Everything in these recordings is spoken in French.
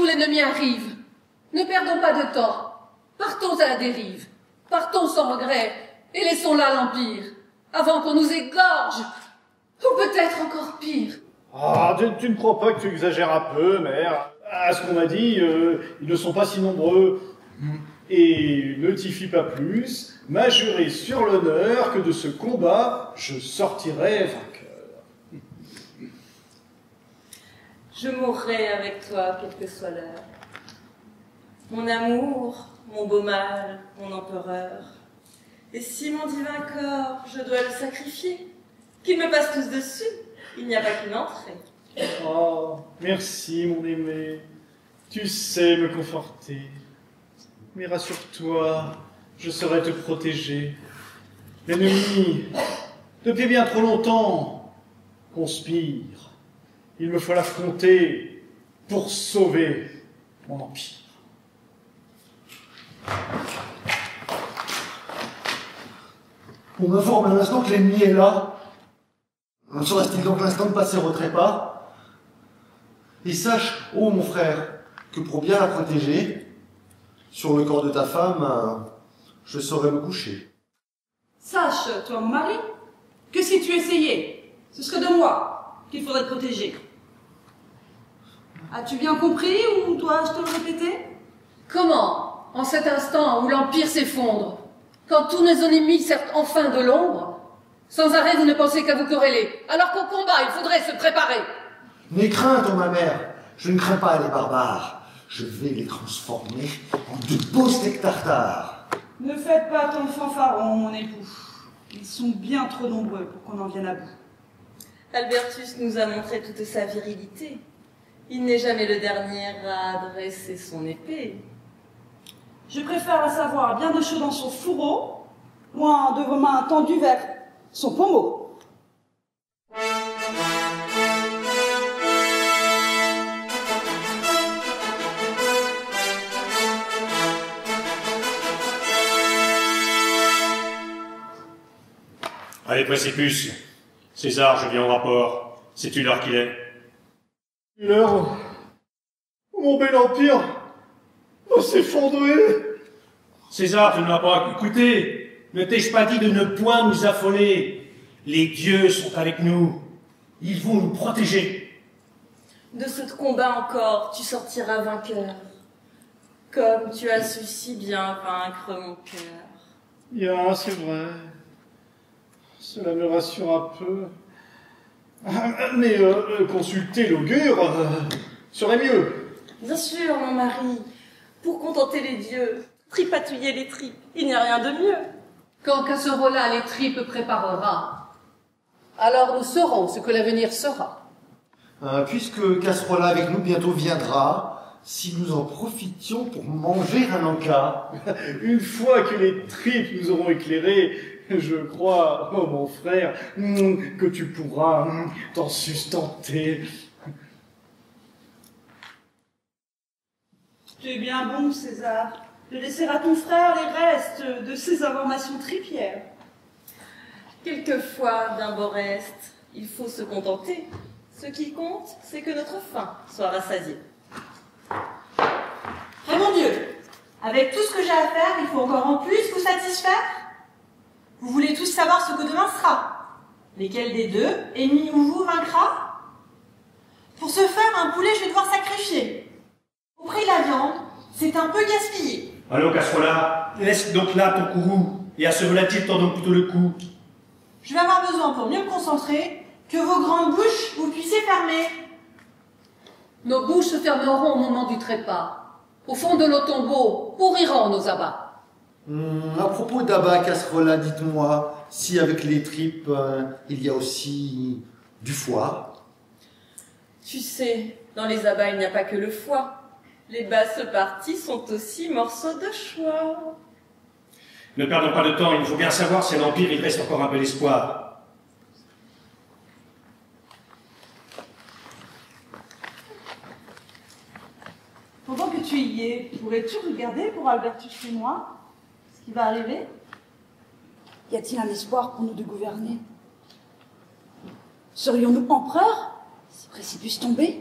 tout, l'ennemi arrive. Ne perdons pas de temps. Partons à la dérive. Partons sans regret et laissons là l'Empire, avant qu'on nous égorge. Ou peut-être encore pire. Ah, tu ne crois pas que tu exagères un peu, mère? À ce qu'on m'a dit, ils ne sont pas si nombreux. Et ne t'y fie pas plus, m'a juré sur l'honneur que de ce combat, je sortirai vainqueur. Je mourrai avec toi, quelle que soit l'heure. Mon amour, mon beau mâle, mon empereur. Et si mon divin corps, je dois le sacrifier, qu'ils me passent tous dessus, il n'y a pas qu'une entrée. Oh, merci, mon aimé. Tu sais me conforter. Mais rassure-toi, je saurai te protéger. L'ennemi, depuis bien trop longtemps, conspire. Il me faut l'affronter pour sauver mon empire. On m'informe à l'instant que l'ennemi est là. Ne serait-il donc l'instant de passer au trépas? Et sache, ô mon frère, que pour bien la protéger, sur le corps de ta femme, je saurai me coucher. Sache, toi mon mari, que si tu essayais, ce serait de moi qu'il faudrait te protéger. As-tu bien compris ou dois-je te le répéter? Comment, en cet instant où l'Empire s'effondre, quand tous nos ennemis sortent enfin de l'ombre, sans arrêt vous ne pensez qu'à vous quereller, alors qu'au combat il faudrait se préparer? N'aie crainte, ô ma mère, je ne crains pas les barbares. Je vais les transformer en de beaux steaks tartares. Ne faites pas ton fanfaron, mon époux. Ils sont bien trop nombreux pour qu'on en vienne à bout. Albertus nous a montré toute sa virilité. Il n'est jamais le dernier à dresser son épée. Je préfère à savoir bien de chaud dans son fourreau, loin de vos mains tendues vers son pommeau. Allez, Précipice. César, je viens au rapport. Sais-tu l'heure qu'il est? L'heure où mon bel empire va s'effondrer. César, tu ne m'as pas écouté. Ne t'ai-je pas dit de ne point nous affoler? Les dieux sont avec nous. Ils vont nous protéger. De ce combat encore, tu sortiras vainqueur. Comme tu as su si bien vaincre mon cœur. Bien, c'est vrai. Cela me rassure un peu. Mais consulter l'augure serait mieux. Bien sûr, mon mari. Pour contenter les dieux, tripatouiller les tripes, il n'y a rien de mieux. Quand Casserola les tripes préparera, alors nous saurons ce que l'avenir sera. Puisque Casserola avec nous bientôt viendra, si nous en profitions pour manger un encas. Une fois que les tripes nous auront éclairés, je crois, oh mon frère, que tu pourras t'en sustenter. Tu es bien bon, César, de laisser à ton frère les restes de ses informations tripières. Quelquefois, d'un beau reste, il faut se contenter. Ce qui compte, c'est que notre faim soit rassasiée. Ah mon Dieu, avec tout ce que j'ai à faire, il faut encore en plus vous satisfaire? Vous voulez tous savoir ce que demain sera? Lesquels des deux, ennemi ou vous, vaincra? Pour ce faire, un poulet, je vais devoir sacrifier. Au prix de la viande, c'est un peu gaspillé. Allons, Casserola, laisse donc là ton courroux, et à ce volatile tends donc plutôt le cou. Je vais avoir besoin, pour mieux me concentrer, que vos grandes bouches vous puissiez fermer. Nos bouches se fermeront au moment du trépas. Au fond de nos tombeaux pourriront nos abats. À propos d'abats, Casserola, dites-moi si avec les tripes, il y a aussi du foie. Tu sais, dans les abats, il n'y a pas que le foie. Les basses parties sont aussi morceaux de choix. Ne perdons pas de temps, il nous faut bien savoir si à l'Empire il reste encore un peu d'espoir. Pendant que tu y es, pourrais-tu regarder pour Albertus et moi ce qui va arriver? Y a-t-il un espoir pour nous de gouverner? Serions-nous empereurs si Précipice tombait?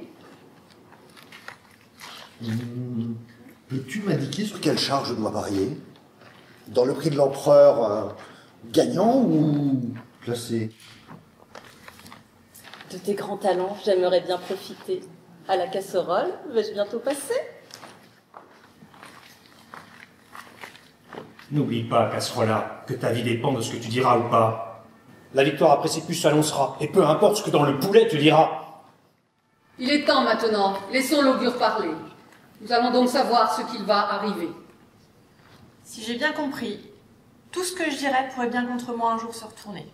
Peux-tu m'indiquer sur quelle charge je dois parier? Dans le prix de l'empereur gagnant ou placé? De tes grands talents, j'aimerais bien profiter. À la casserole, vais-je bientôt passer? N'oublie pas, Casserola, que ta vie dépend de ce que tu diras ou pas. La victoire à Précipus s'annoncera, et peu importe ce que dans le poulet tu diras. Il est temps maintenant. Laissons l'augure parler. Nous allons donc savoir ce qu'il va arriver. Si j'ai bien compris, tout ce que je dirais pourrait bien contre moi un jour se retourner.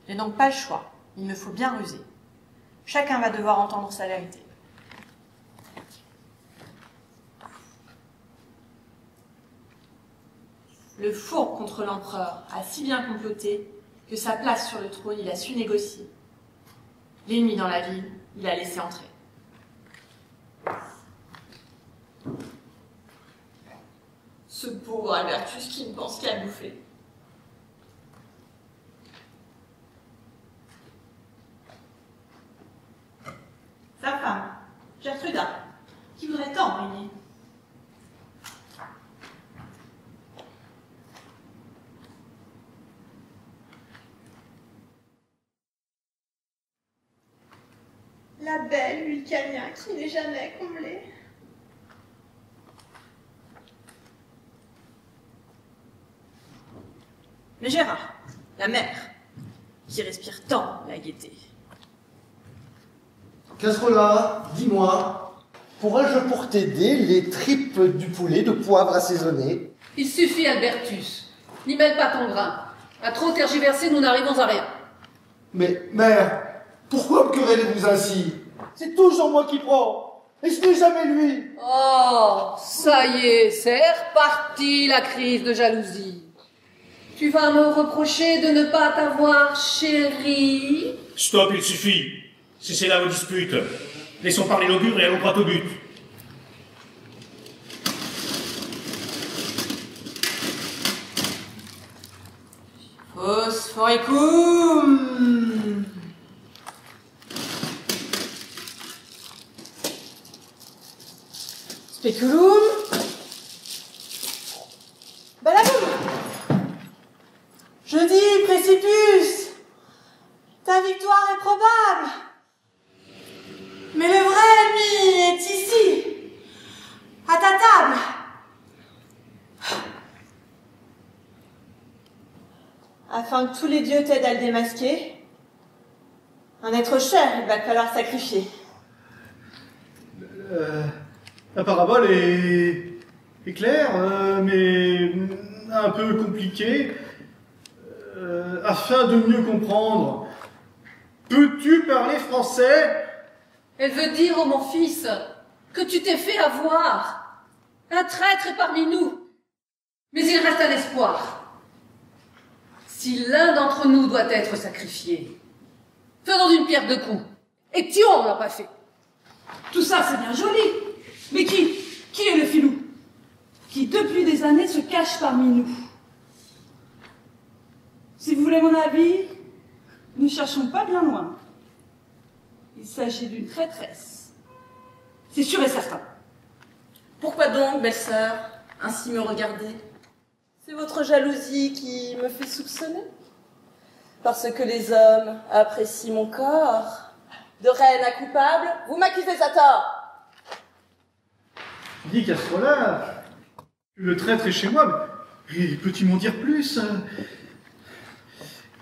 Je n'ai donc pas le choix. Il me faut bien ruser. Chacun va devoir entendre sa vérité. Le fourbe contre l'empereur a si bien comploté que sa place sur le trône, il a su négocier. L'ennemi dans la ville, il a laissé entrer. Ce pauvre Albertus qui ne pense qu'à bouffer. Sa femme, Gertruda, qui voudrait tant régner. La belle Vulcania qui n'est jamais comblée. Mais Gérard, la mère, qui respire tant la gaieté. Casserola, dis-moi, pourrais-je pour t'aider les tripes du poulet de poivre assaisonné? Il suffit, Albertus. N'y mêle pas ton grain. À trop tergiverser, nous n'arrivons à rien. Mais, mère, pourquoi me querellez-vous ainsi? C'est toujours moi qui prends, et ce n'est jamais lui. Oh, ça y est, c'est reparti la crise de jalousie. Tu vas me reprocher de ne pas t'avoir chérie? Stop, il suffit. Cessez là vos disputes. Laissons parler l'augure et allons droit au but. Phosphoricum. Speculum. Balaboum. Je dis, Précipus, ta victoire est probable. Mais le vrai ennemi est ici, à ta table. Afin que tous les dieux t'aident à le démasquer, un être cher, il va te falloir sacrifier. La parabole est claire, mais un peu compliquée. Afin de mieux comprendre, peux-tu parler français? Elle veut dire, oh mon fils, que tu t'es fait avoir. Un traître est parmi nous. Mais il reste un espoir. Si l'un d'entre nous doit être sacrifié, faisons d'une pierre deux coups. Et Thion l'a pas fait. Tout ça, c'est bien joli. Mais qui est le filou? Qui, depuis des années, se cache parmi nous? Si vous voulez mon avis, ne cherchons pas bien loin. Il s'agit d'une traîtresse. C'est sûr et certain. Pourquoi donc, belle-sœur, ainsi me regarder? C'est votre jalousie qui me fait soupçonner? Parce que les hommes apprécient mon corps. De reine à coupable, vous m'accusez à tort. Dis, Casserola, le traître est chez moi, mais peux-tu m'en dire plus?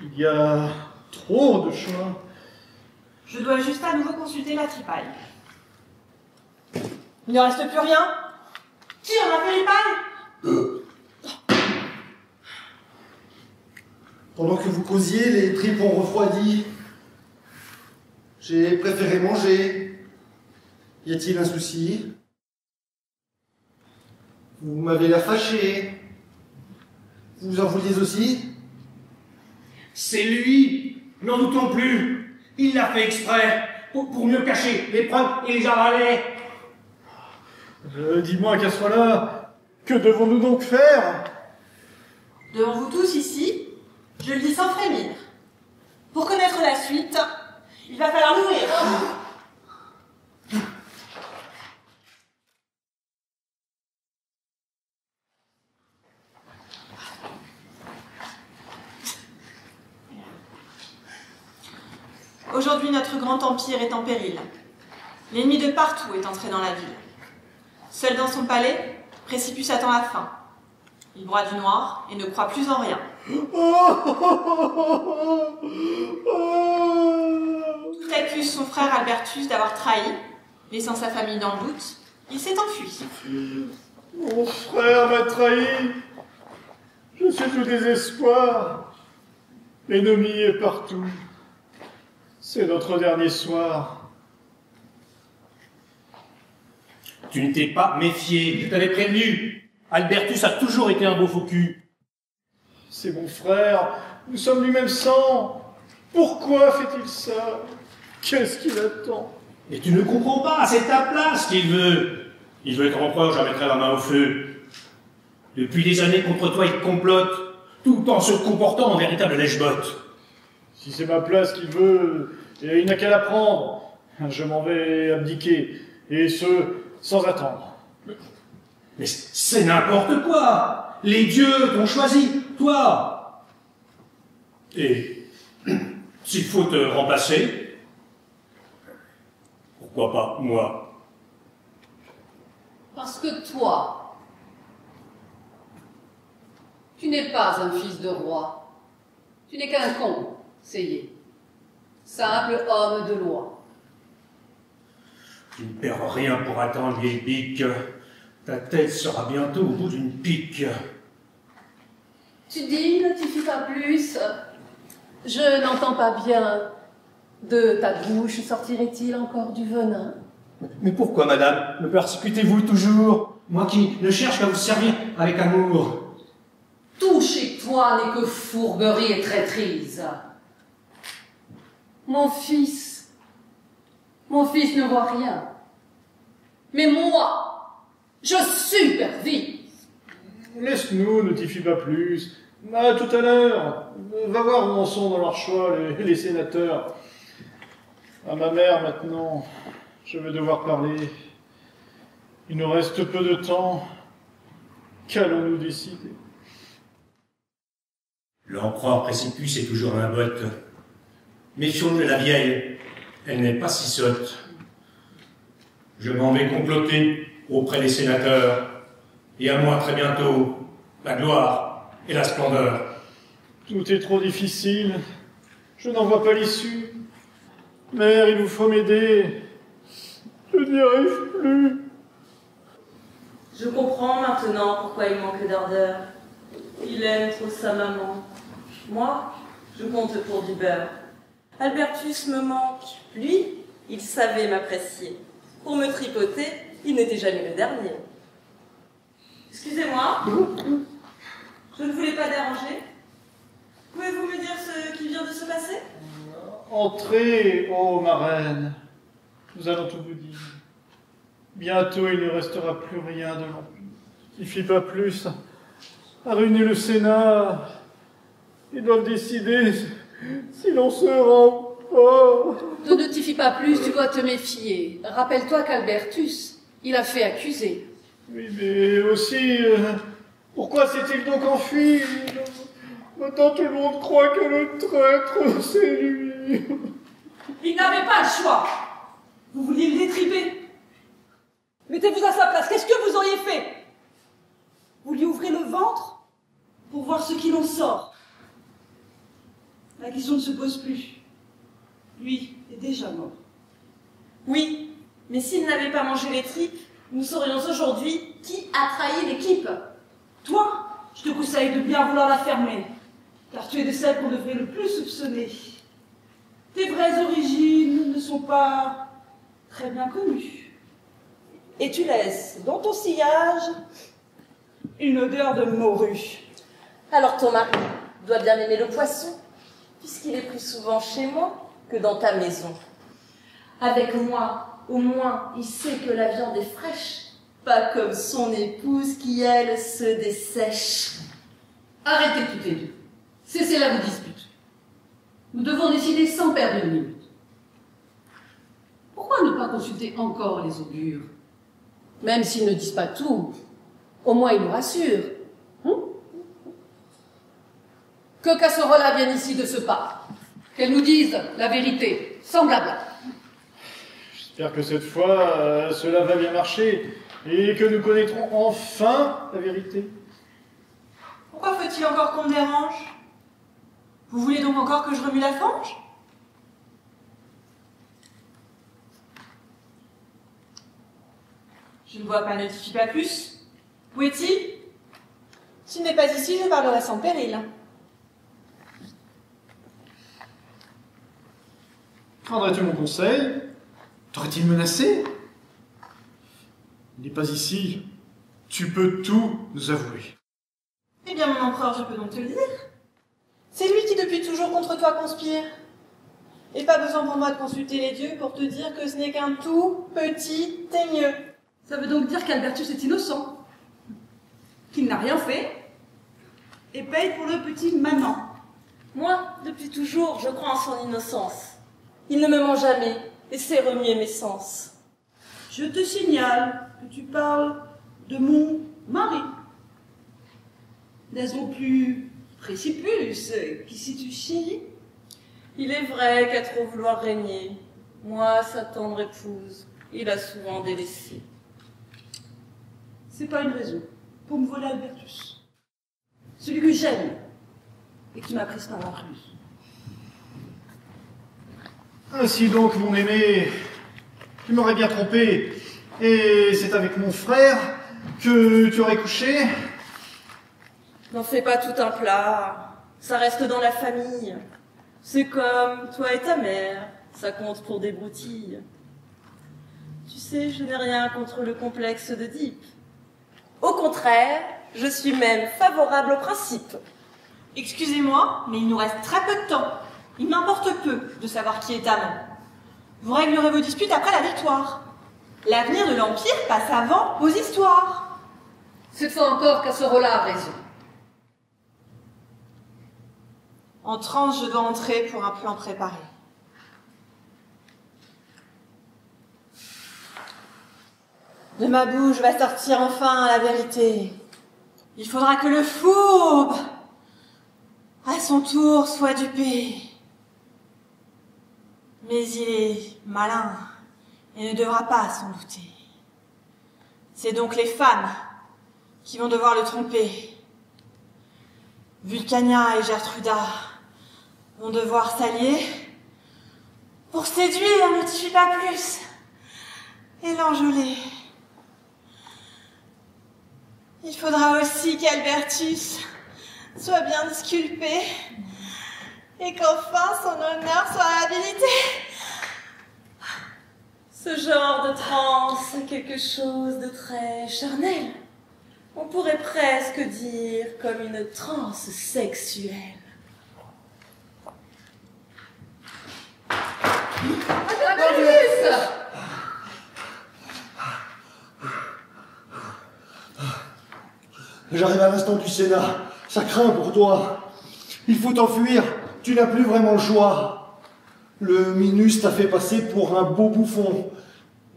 Il y a trop de choix. Je dois juste à nouveau consulter la tripaille. Il ne reste plus rien. Qui en a fait les pailles? Pendant que vous causiez, les tripes ont refroidi. J'ai préféré manger. Y a-t-il un souci? Vous m'avez l'air fâché. Vous en vouliez aussi? C'est lui. N'en doutons plus. Il l'a fait exprès. Pour mieux cacher les preuves et les avaler. Dis-moi, Casserola, que devons-nous donc faire? Devant vous tous ici, je le dis sans frémir. Pour connaître la suite, il va falloir l'ouvrir. Aujourd'hui, notre grand empire est en péril. L'ennemi de partout est entré dans la ville. Seul dans son palais, Précipice attend la fin. Il broie du noir et ne croit plus en rien. Tout accuse son frère Albertus d'avoir trahi, laissant sa famille dans le doute. Il s'est enfui. Mon frère m'a trahi. Je suis au désespoir. L'ennemi est partout. C'est notre dernier soir. Tu ne t'es pas méfié, je t'avais prévenu. Albertus a toujours été un beau faux cul. C'est mon frère. Nous sommes du même sang. Pourquoi fait-il ça? Qu'est-ce qu'il attend? Mais tu ne comprends pas, c'est ta place qu'il veut. Il veut être empereur, je mettrai la main au feu. Depuis des années contre toi, il complote, tout en se comportant en véritable lèche-botte. Si c'est ma place qu'il veut, il n'a qu'à la prendre. Je m'en vais abdiquer, et ce, sans attendre. Mais c'est n'importe quoi. Les dieux t'ont choisi, toi. Et s'il faut te remplacer, pourquoi pas moi? Parce que toi, tu n'es pas un fils de roi. Tu n'es qu'un conseiller. Simple homme de loi. Tu ne perds rien pour attendre, vieille bique. Ta tête sera bientôt au bout d'une pique. Tu dis, ne t'y fie pas plus. Je n'entends pas bien. De ta bouche sortirait-il encore du venin? Mais pourquoi, madame, me persécutez-vous toujours? Moi qui ne cherche qu'à vous servir avec amour. Tout chez toi n'est que fourberie et traîtrise. Mon fils ne voit rien. Mais moi, je supervise. Laisse-nous, ne t'y fie pas plus. À tout à l'heure. Va voir où en sont dans leur choix les sénateurs. À ma mère maintenant, je vais devoir parler. Il nous reste peu de temps. Qu'allons-nous décider? L'empereur Précipice est toujours un botte. Méfions-nous de la vieille, elle n'est pas si sotte. Je m'en vais comploter auprès des sénateurs, et à moi très bientôt, la gloire et la splendeur. Tout est trop difficile. Je n'en vois pas l'issue. Mère, il vous faut m'aider. Je n'y arrive plus. Je comprends maintenant pourquoi il manque d'ardeur. Il aime trop sa maman. Moi, je compte pour du beurre. Albertus me manque. Lui, il savait m'apprécier. Pour me tripoter, il n'était jamais le dernier. Excusez-moi, je ne voulais pas déranger. Pouvez-vous me dire ce qui vient de se passer? Entrez, ô ma reine. Nous allons tout vous dire. Bientôt, il ne restera plus rien de l'Empire. Il ne fit pas plus à réunir le Sénat. Ils doivent décider si l'on se rend pas. Ne t'y fie pas plus, tu dois te méfier. Rappelle-toi qu'Albertus, il a fait accuser. Oui, mais aussi, pourquoi s'est-il donc enfui? Maintenant, tout le monde croit que le traître, c'est lui. Il n'avait pas le choix. Vous vouliez le détriper. Mettez-vous à sa place, qu'est-ce que vous auriez fait? Vous lui ouvrez le ventre pour voir ce qu'il en sort. La question ne se pose plus. Lui est déjà mort. Oui, mais s'il n'avait pas mangé les tripes, nous saurions aujourd'hui qui a trahi l'équipe. Toi, je te conseille de bien vouloir la fermer, car tu es de celles qu'on devrait le plus soupçonner. Tes vraies origines ne sont pas très bien connues. Et tu laisses dans ton sillage Une odeur de morue. Alors ton mari doit bien aimer le poisson, puisqu'il est plus souvent chez moi que dans ta maison. Avec moi, au moins, il sait que la viande est fraîche, pas comme son épouse qui, elle, se dessèche. Arrêtez toutes les deux. Cessez la dispute. Nous devons décider sans perdre une minute. Pourquoi ne pas consulter encore les augures? Même s'ils ne disent pas tout, au moins ils nous rassurent. Que Casserola vienne ici de ce pas. Qu'elle nous dise la vérité, sans blabla. J'espère que cette fois, cela va bien marcher et que nous connaîtrons enfin la vérité. Pourquoi faut-il encore qu'on me dérange? Vous voulez donc encore que je remue la fange? Je ne vois pas, notifie pas plus. Où est-il? S'il n'est pas ici, je parlerai sans péril. Prendrais-tu mon conseil? T'aurait-il menacé? Il n'est pas ici. Tu peux tout nous avouer. Eh bien, mon empereur, je peux donc te le dire. C'est lui qui depuis toujours contre toi conspire. Et pas besoin pour moi de consulter les dieux pour te dire que ce n'est qu'un tout petit teigneux. Ça veut donc dire qu'Albertus est innocent, qu'il n'a rien fait, et paye pour le petit manant. Moi, depuis toujours, je crois en son innocence. Il ne me ment jamais, et sait remuer mes sens. Je te signale que tu parles de mon mari. N'est-ce donc plus Précipus qui situe Il est vrai qu'à trop vouloir régner, moi, sa tendre épouse, il a souvent délaissé. C'est pas une raison pour me voler Albertus. Celui que j'aime et qui m'a prise par la ruse. Ainsi donc, mon aimé, tu m'aurais bien trompé. Et c'est avec mon frère que tu aurais couché? N'en fais pas tout un plat, ça reste dans la famille. C'est comme toi et ta mère, ça compte pour des broutilles. Tu sais, je n'ai rien contre le complexe d'Oedipe. Au contraire, je suis même favorable au principe. Excusez-moi, mais il nous reste très peu de temps. Il m'importe peu de savoir qui est amant. Vous réglerez vos disputes après la victoire. L'avenir de l'Empire passe avant vos histoires. Cette fois encore, Casserola a raison. En transe, je dois entrer pour un plan préparé. De ma bouche va sortir enfin la vérité. Il faudra que le fourbe, à son tour, soit dupé. Mais il est malin et ne devra pas s'en douter. C'est donc les femmes qui vont devoir le tromper. Vulcania et Gertruda vont devoir s'allier pour séduire, ne t'y pas plus, et l'enjôler. Il faudra aussi qu'Albertus soit bien sculpté et qu'enfin son honneur soit réhabilité. Ce genre de transe est quelque chose de très charnel. On pourrait presque dire comme une transe sexuelle. Albertus! J'arrive à l'instant du Sénat. Ça craint pour toi. Il faut t'enfuir. Tu n'as plus vraiment le choix. Le Minus t'a fait passer pour un beau bouffon.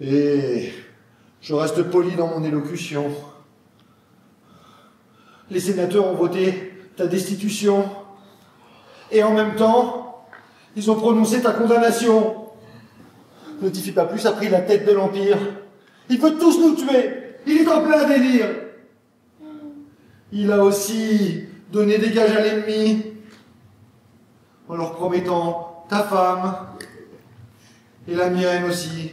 Et je reste poli dans mon élocution. Les sénateurs ont voté ta destitution. Et en même temps, ils ont prononcé ta condamnation. Notifie pas plus a pris la tête de l'Empire. Il veut tous nous tuer. Il est en plein délire. Il a aussi donné des gages à l'ennemi en leur promettant ta femme et la mienne aussi.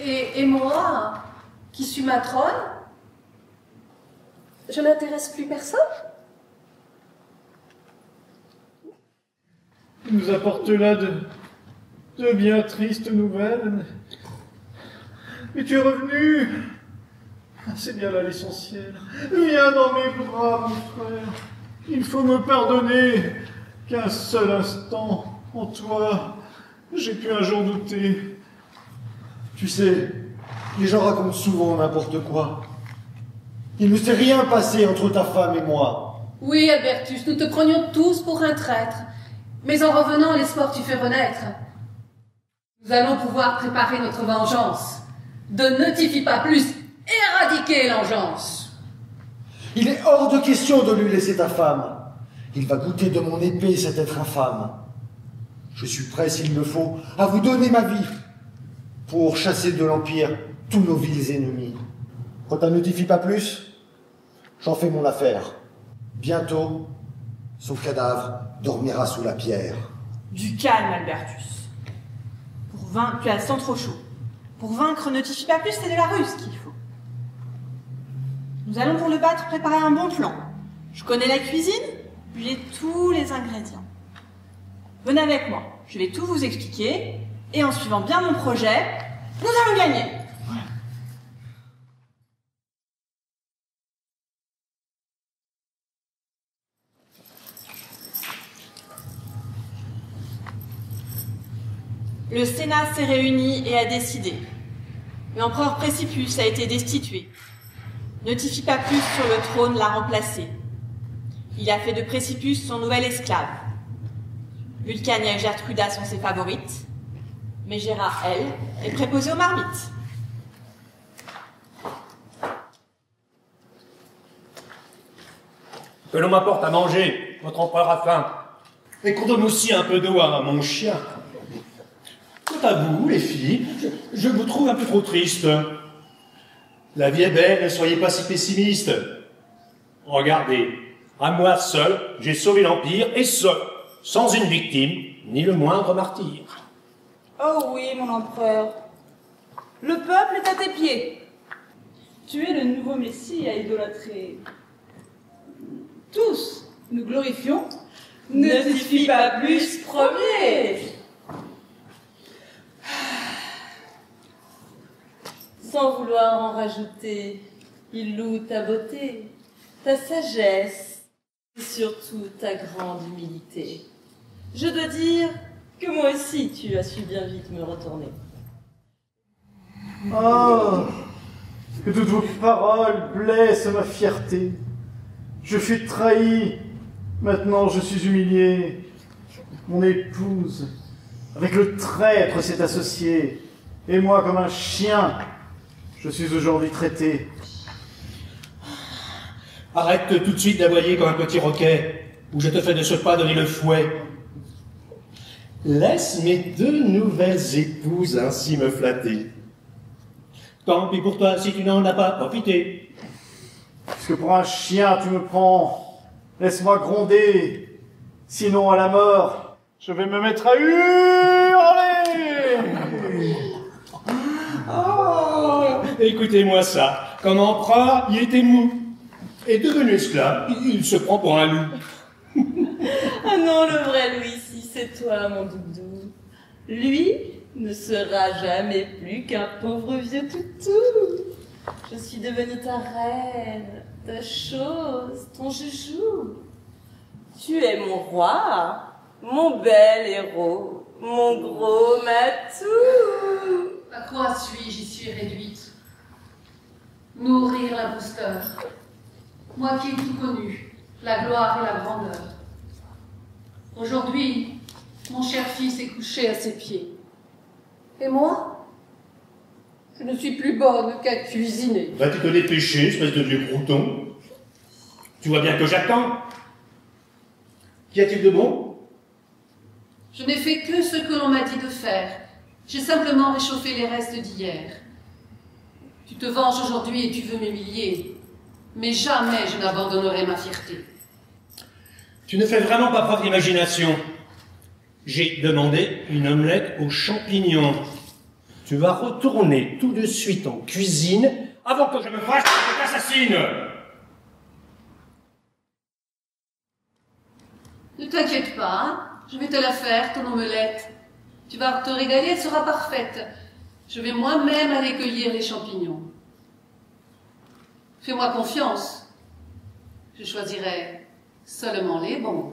Et moi, qui suis matrone, je n'intéresse plus personne? Il nous apporte là de bien tristes nouvelles. Mais tu es revenu. C'est bien là l'essentiel. Viens dans mes bras, mon frère. Il faut me pardonner qu'un seul instant en toi, j'ai pu un jour douter. Tu sais, les gens racontent souvent n'importe quoi. Il ne s'est rien passé entre ta femme et moi. Oui, Albertus, nous te prenions tous pour un traître. Mais en revenant, l'espoir tu fais renaître. Nous allons pouvoir préparer notre vengeance. Ne notifie pas plus, éradiquer l'engeance. Il est hors de question de lui laisser ta femme. Il va goûter de mon épée, cet être infâme. Je suis prêt, s'il le faut, à vous donner ma vie pour chasser de l'Empire tous nos vils ennemis. Quand elle ne notifie pas plus, j'en fais mon affaire. Bientôt, son cadavre dormira sous la pierre. Du calme, Albertus. Pour vaincre, tu as le sang trop chaud. Pour vaincre, notifie pas plus, c'est de la ruse qu'il faut. Nous allons pour le battre préparer un bon plan. Je connais la cuisine, j'ai tous les ingrédients. Venez avec moi, je vais tout vous expliquer, et en suivant bien mon projet, nous allons gagner. Le Sénat s'est réuni et a décidé. L'empereur Précipus a été destitué. Notifie pas plus sur le trône l'a remplacé. Il a fait de Précipus son nouvel esclave. Vulcania et Gertruda sont ses favorites. Mégéra, elle, est préposée aux marmites. Que l'on m'apporte à manger, votre empereur a faim. Et qu'on donne aussi un peu d'eau à mon chien. Quant à vous, les filles, je vous trouve un peu trop triste. La vie est belle, ne soyez pas si pessimiste. Regardez, à moi seul, j'ai sauvé l'Empire, et ce, sans une victime, ni le moindre martyr. Oh oui, mon empereur. Le peuple est à tes pieds. Tu es le nouveau Messie à idolâtrer. Tous, nous glorifions. Notifie pas plus premier. Sans vouloir en rajouter, il loue ta beauté, ta sagesse et surtout ta grande humilité. Je dois dire que moi aussi tu as su bien vite me retourner. Ah, que toutes vos paroles blessent ma fierté. Je fus trahi, maintenant je suis humilié. Mon épouse, avec le traître, s'est associée, et moi comme un chien, je suis aujourd'hui traité. Arrête tout de suite d'aboyer comme un petit roquet, ou je te fais de ce pas donner le fouet. Laisse mes deux nouvelles épouses ainsi me flatter. Tant pis pour toi si tu n'en as pas profité. Puisque pour un chien tu me prends, laisse-moi gronder, sinon à la mort, je vais me mettre à hurler. Oh, écoutez-moi ça, comme empereur, il était mou. Et devenu esclave, il se prend pour un loup. Ah non, le vrai Louis, si c'est toi, mon doudou. Lui ne sera jamais plus qu'un pauvre vieux toutou. Je suis devenue ta reine, ta chose, ton joujou. Tu es mon roi, mon bel héros, mon gros matou. À quoi suis-je ici réduite? Nourrir la booster. Moi qui ai tout connu, la gloire et la grandeur. Aujourd'hui, mon cher fils est couché à ses pieds. Et moi, je ne suis plus bonne qu'à cuisiner. Va-tu te dépêcher, espèce de vieux crouton? Tu vois bien que j'attends. Qu'y a-t-il de bon? Je n'ai fait que ce que l'on m'a dit de faire. J'ai simplement réchauffé les restes d'hier. Tu te venges aujourd'hui et tu veux m'humilier. Mais jamais je n'abandonnerai ma fierté. Tu ne fais vraiment pas preuve d'imagination. J'ai demandé une omelette aux champignons. Tu vas retourner tout de suite en cuisine avant que je me fâche et que je t'assassine. Ne t'inquiète pas, hein, je vais te la faire, ton omelette. Tu vas te régaler, elle sera parfaite. Je vais moi-même aller cueillir les champignons. Fais-moi confiance. Je choisirai seulement les bons.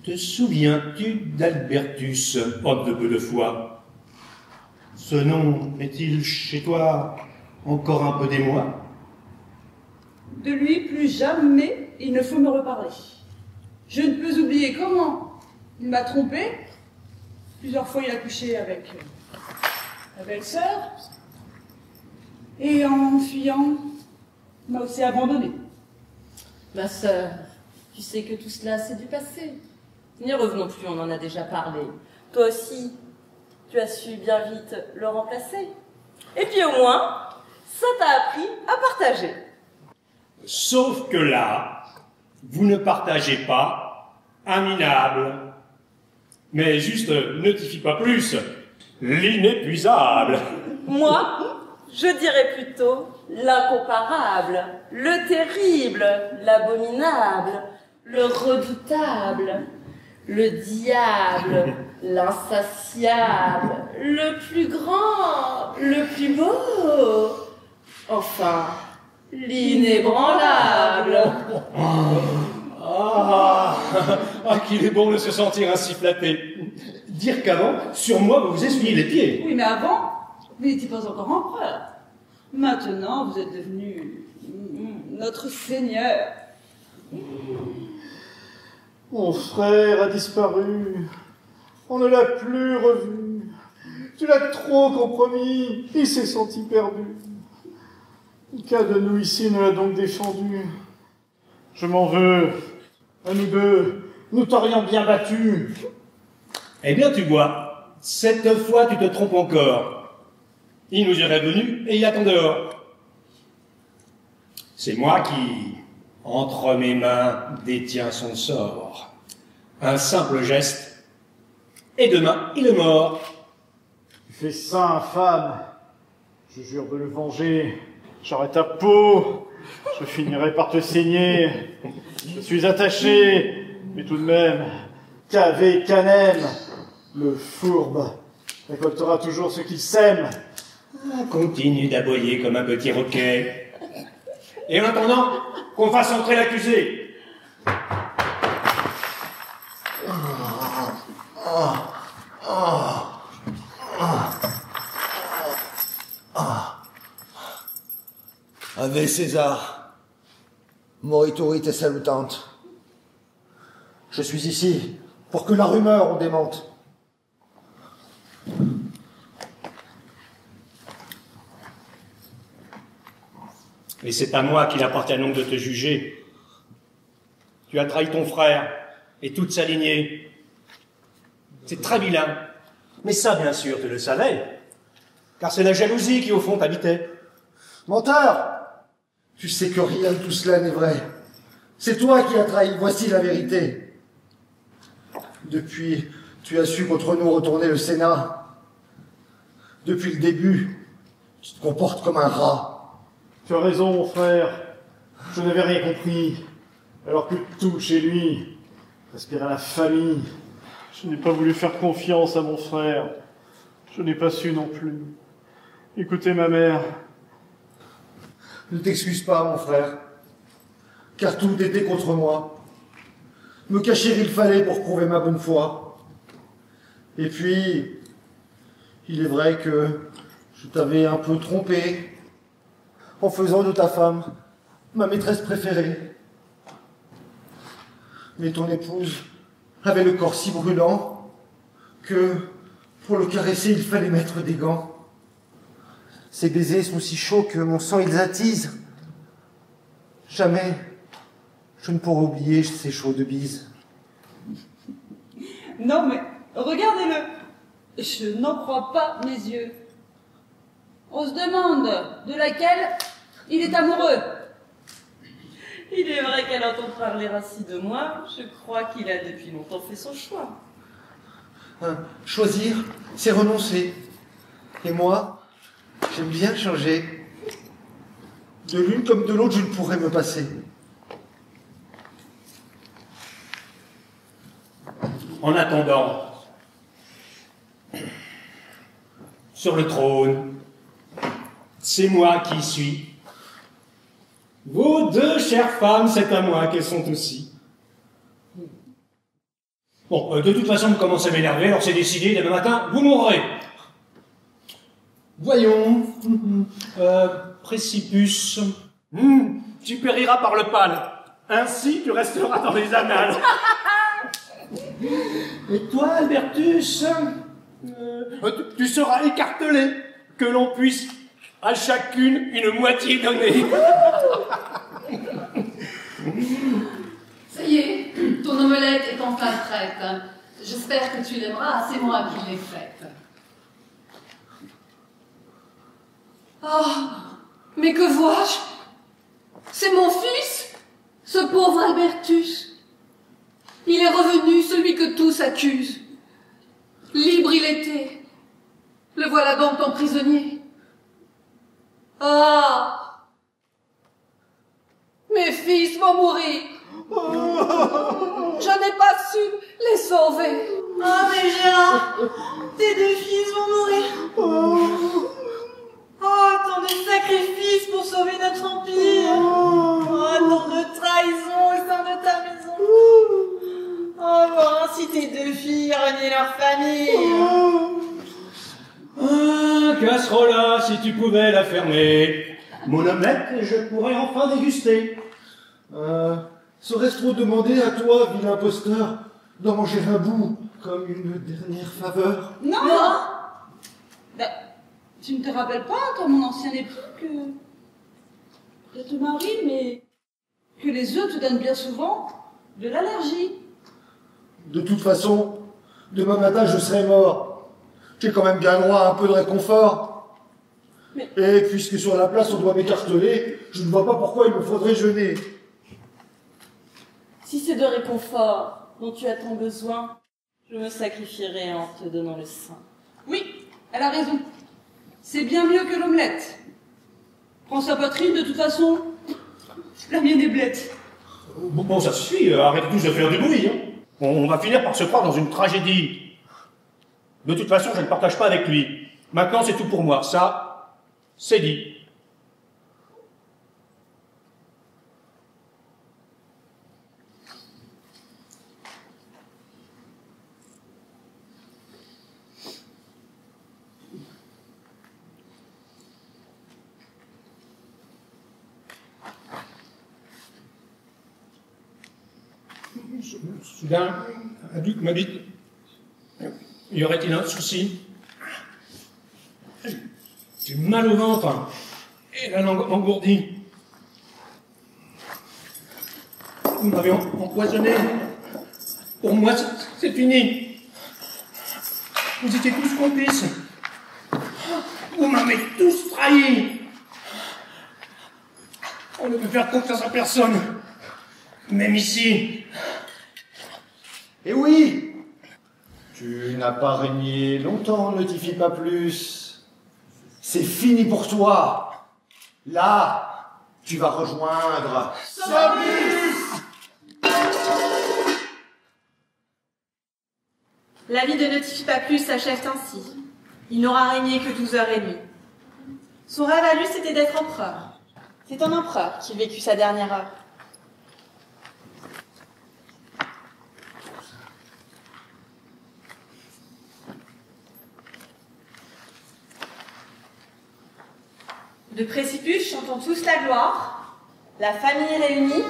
Te souviens-tu d'Albertus, homme de peu de foi? Ce nom est-il chez toi encore un peu d'émoi? De lui, plus jamais, il ne faut me reparler. Je ne peux oublier comment il m'a trompé. Plusieurs fois, il a couché avec la belle-sœur. Et en fuyant, il m'a aussi abandonné. Ma sœur, Tu sais que tout cela, c'est du passé. N'y revenons plus, on en a déjà parlé. Toi aussi, tu as su bien vite le remplacer. Et puis au moins, ça t'a appris à partager. Sauf que là, vous ne partagez pas un minable. Mais juste, ne t'y fie pas plus. L'inépuisable. Moi, je dirais plutôt l'incomparable, le terrible, l'abominable, le redoutable, le diable, l'insatiable, le plus grand, le plus beau, enfin, l'inébranlable. Ah, qu'il est bon de se sentir ainsi flatté. Dire qu'avant, sur moi, vous vous essuyez les pieds. Oui, mais avant, vous n'étiez pas encore empereur. Maintenant, vous êtes devenu notre seigneur. Mon frère a disparu. On ne l'a plus revu. Tu l'as trop compromis. Il s'est senti perdu. Aucun de nous ici ne l'a donc défendu. Je m'en veux. À nous deux, nous t'aurions bien battu. Eh bien, tu vois, cette fois, tu te trompes encore. Il nous aurait venu et il attend dehors. C'est moi qui, entre mes mains, détiens son sort. Un simple geste, et demain, il est mort. Tu fais ça, infâme. Je jure de le venger. J'aurai ta peau. Je finirai par te saigner. Je suis attaché, mais tout de même, qu'avec Canem, le fourbe récoltera toujours ce qu'il sème. Continue d'aboyer comme un petit roquet. Et en attendant, qu'on fasse entrer l'accusé. Ave César, moriturite salutante. Je suis ici pour que la rumeur en démente. Et c'est à moi qu'il appartient donc de te juger. Tu as trahi ton frère et toute sa lignée. C'est très vilain. Mais ça, bien sûr, tu le savais. Car c'est la jalousie qui, au fond, t'habitait. Menteur! Tu sais que rien de tout cela n'est vrai. C'est toi qui as trahi, voici la vérité. Depuis, tu as su contre nous retourner le Sénat. Depuis le début, tu te comportes comme un rat. Tu as raison, mon frère. Je n'avais rien compris. Alors que tout chez lui respirait la famille. Je n'ai pas voulu faire confiance à mon frère. Je n'ai pas su non plus. Écoutez ma mère. Ne t'excuse pas, mon frère, car tout était contre moi. Me cacher il fallait pour prouver ma bonne foi. Et puis, il est vrai que je t'avais un peu trompé en faisant de ta femme ma maîtresse préférée. Mais ton épouse avait le corps si brûlant que, pour le caresser, il fallait mettre des gants. Ses baisers sont si chauds que mon sang ils attisent. Jamais je ne pourrai oublier ces chaudes bises. Non, mais regardez-le. Je n'en crois pas mes yeux. On se demande de laquelle il est amoureux. Il est vrai qu'elle entend parler ainsi de moi. Je crois qu'il a depuis longtemps fait son choix. Choisir, c'est renoncer. Et moi, j'aime bien changer. De l'une comme de l'autre, je ne pourrais me passer. En attendant, sur le trône, c'est moi qui suis. Vos deux chères femmes, c'est à moi qu'elles sont aussi. Bon, de toute façon, vous commencez à m'énerver, alors c'est décidé, demain matin, vous mourrez. Voyons, précipice, tu périras par le pâle, ainsi tu resteras dans les annales. Et toi, Albertus, tu seras écartelé, que l'on puisse à chacune une moitié donner. Ça y est, Ton omelette est enfin prête. J'espère que tu l'aimeras, c'est moi qui l'ai faite. Oh, mais que vois-je? C'est mon fils, ce pauvre Albertus. Il est revenu, celui que tous accusent. Libre il était. Le voilà donc ton prisonnier. Ah! Mes fils vont mourir. Je n'ai pas su les sauver. Oh, mais Gérard, tes deux fils vont mourir. Oh, tant de sacrifices pour sauver notre empire. Oh, tant de trahison au sein de ta maison. Oh, voir ainsi tes deux filles renier leur famille. Ah, casserole, si tu pouvais la fermer. Mon omelette, je pourrais enfin déguster. Serait-ce trop demander à toi, vilain imposteur, d'en manger un bout comme une dernière faveur? Non. Bah, tu ne te rappelles pas, toi, mon ancien époux, que te marie, mais que les œufs te donnent bien souvent de l'allergie. De toute façon, demain matin, je serai mort. J'ai quand même bien droit à un peu de réconfort. Mais... Et puisque sur la place, on doit m'écarteler, je ne vois pas pourquoi il me faudrait jeûner. Si c'est de réconfort dont tu as tant besoin, je me sacrifierai en te donnant le sein. Oui, elle a raison. C'est bien mieux que l'omelette. Prends sa poitrine, de toute façon, la mienne est blette. Bon, ça suffit, arrêtez tous de faire du bruit. Hein. On va finir par se croire dans une tragédie. De toute façon, je ne partage pas avec lui. Maintenant, c'est tout pour moi. Ça, c'est dit. Soudain, un doute m'habite. Y aurait-il un souci? J'ai mal au ventre et la langue engourdie. Vous m'avez empoisonné. Pour moi, c'est fini. Vous étiez tous complices. Vous m'avez tous trahi. On ne peut faire confiance à personne. Même ici. Et oui, tu n'as pas régné longtemps, ne t'y fie pas plus. C'est fini pour toi. Là, tu vas rejoindre Samus. La vie de Ne t'y fie pas plus s'achève ainsi. Il n'aura régné que 12h30. Son rêve à lui, c'était d'être empereur. C'est un empereur qui vécut sa dernière heure. De précipice, chantons tous la gloire. La famille réunie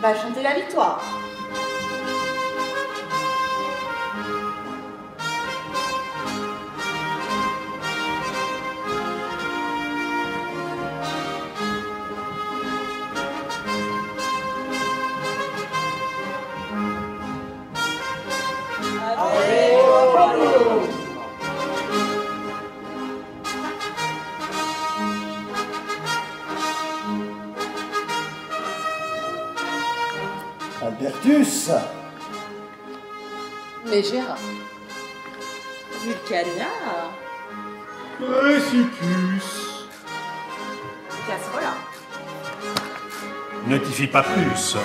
va chanter la victoire. Albertus. Mais Gérard. Vulcania. Précipice. Casserola. Ne t'y fie pas plus.